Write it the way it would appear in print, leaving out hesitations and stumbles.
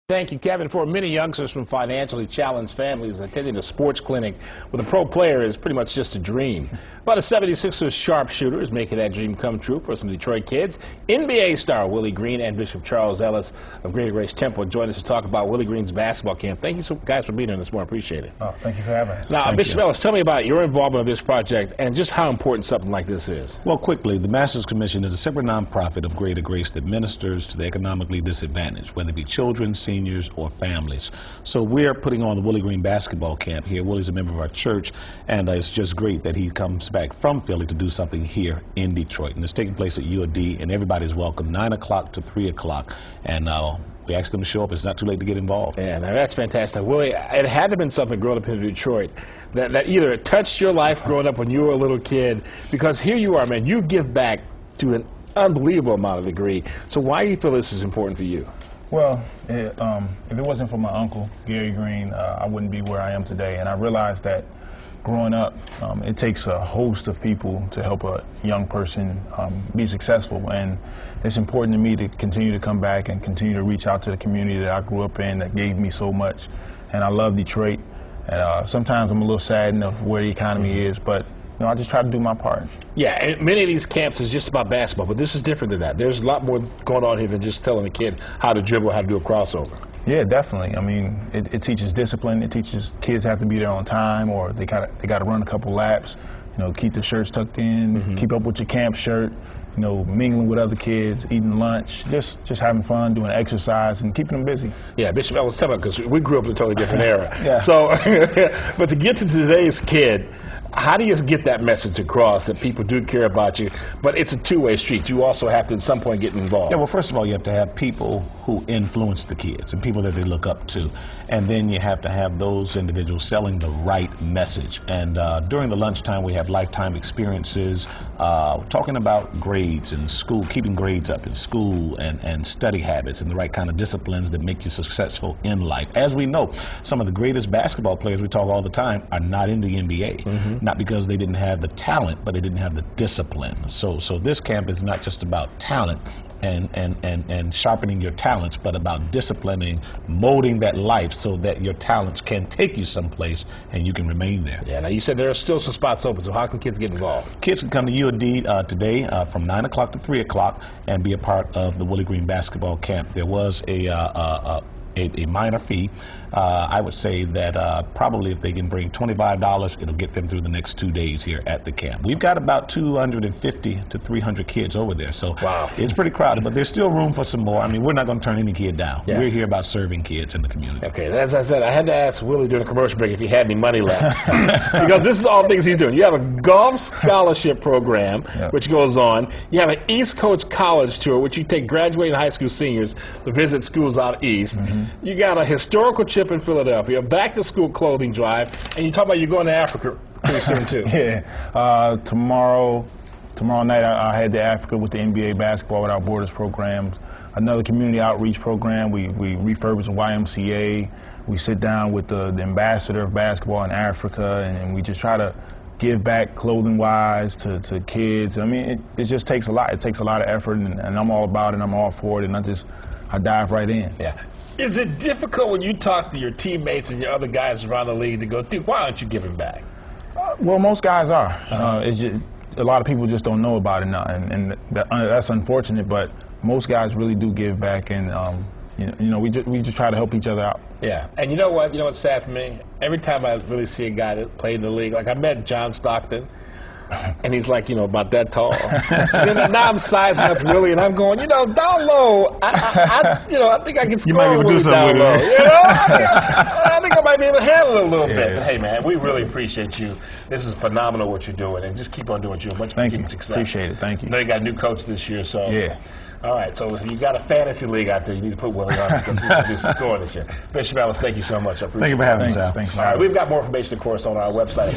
Thank you, Kevin. For many youngsters from financially challenged families, attending a sports clinic with a pro player is pretty much just a dream. But a 76ers sharpshooter is making that dream come true for some Detroit kids. NBA star Willie Green and Bishop Ellis of Greater Grace Temple join us to talk about Willie Green's basketball camp. Thank you so guys for being here this morning. Appreciate it. Oh, thank you for having us. Now, Bishop Ellis, tell me about your involvement in this project and just how important something like this is. Well, quickly, the Masters Commission is a separate nonprofit of Greater Grace that ministers to the economically disadvantaged, whether it be children, seniors, or families. So we're putting on the Willie Green basketball camp here. Willie's a member of our church, and it's just great that he comes back from Philly to do something here in Detroit. And it's taking place at UOD, and everybody's welcome, 9 o'clock to 3 o'clock. And we ask them to show up. It's not too late to get involved. Yeah, now that's fantastic. Willie, it had to have been something growing up in Detroit that either it touched your life growing up when you were a little kid, because here you are, man, you give back to an unbelievable amount of degree. So why do you feel this is important for you? Well, if it wasn't for my uncle, Gary Green, I wouldn't be where I am today. And I realized that growing up, it takes a host of people to help a young person be successful. And it's important to me to continue to come back and continue to reach out to the community that I grew up in that gave me so much. And I love Detroit. And sometimes I'm a little saddened of where the economy is, but I just try to do my part. Yeah, and many of these camps is just about basketball, but this is different than that. There's a lot more going on here than just telling a kid how to dribble, how to do a crossover. Yeah, definitely. I mean, it teaches discipline. It teaches kids have to be there on time, or they got to run a couple laps. Keep the shirts tucked in, keep up with your camp shirt. Mingling with other kids, eating lunch, just having fun, doing exercise, and keeping them busy. Yeah, Bishop Ellis, tell me, because we grew up in a totally different era. Yeah. So, but to get to today's kid, how do you get that message across that people do care about you? But it's a two-way street. You also have to at some point get involved. Yeah, well, first of all, you have to have people who influence the kids and people that they look up to. And then you have to have those individuals selling the right message. And during the lunchtime, we have lifetime experiences, talking about grades in school, keeping grades up in school, and study habits and the right kind of disciplines that make you successful in life. As we know, some of the greatest basketball players we talk all the time are not in the NBA. Mm-hmm. Not because they didn't have the talent, but they didn't have the discipline. So this camp is not just about talent and sharpening your talents, but about disciplining, molding that life so that your talents can take you someplace and you can remain there. Yeah, now you said there are still some spots open, so how can kids get involved? Kids can come to UOD today from 9 o'clock to 3 o'clock and be a part of the Willie Green basketball camp. There was a minor fee. I would say that probably if they can bring $25, it'll get them through the next 2 days here at the camp. We've got about 250 to 300 kids over there, so wow. It's pretty crowded, but there's still room for some more. I mean, we're not going to turn any kid down. Yeah. We're here about serving kids in the community. Okay, as I said, I had to ask Willie during the commercial break if he had any money left, because this is all things he's doing. You have a golf scholarship program, yep, which goes on. You have an East Coast college tour, which you take graduating high school seniors to visit schools out east. Mm-hmm. You got a historical trip in Philadelphia, a back-to-school clothing drive, and you talk about you're going to Africa pretty soon, too. Yeah. Tomorrow night I head to Africa with the NBA Basketball Without Borders program. Another community outreach program. We refurbish a YMCA. We sit down with the ambassador of basketball in Africa, and we just try to give back clothing-wise to kids. I mean, it just takes a lot. It takes a lot of effort, and I'm all about it, I'm all for it, and I dive right in. Yeah. Is it difficult when you talk to your teammates and your other guys around the league to go, dude, why aren't you giving back? Well, most guys are. It's just a lot of people just don't know about it now, and that's unfortunate. But most guys really do give back, and we just try to help each other out. Yeah, and you know what? You know what's sad for me? Every time I really see a guy that played in the league, like I met John Stockton. And he's like, about that tall. Now I'm sizing up Willie, and I'm going, down low. I think I can score. You might even do something with it. I think I might be able to handle it a little bit. But hey, man, we really appreciate you. This is phenomenal what you're doing, and just keep on doing what you're doing. Thank you. Success. Appreciate it. Thank you. I know you got a new coach this year, so yeah. All right, so if you got a fantasy league out there, you need to put Willie on because he's going to do some scoring this year. Bishop Ellis, thank you so much. I appreciate it. Thank you for having us, Al. Thanks. All right, we've got more information, of course, on our website at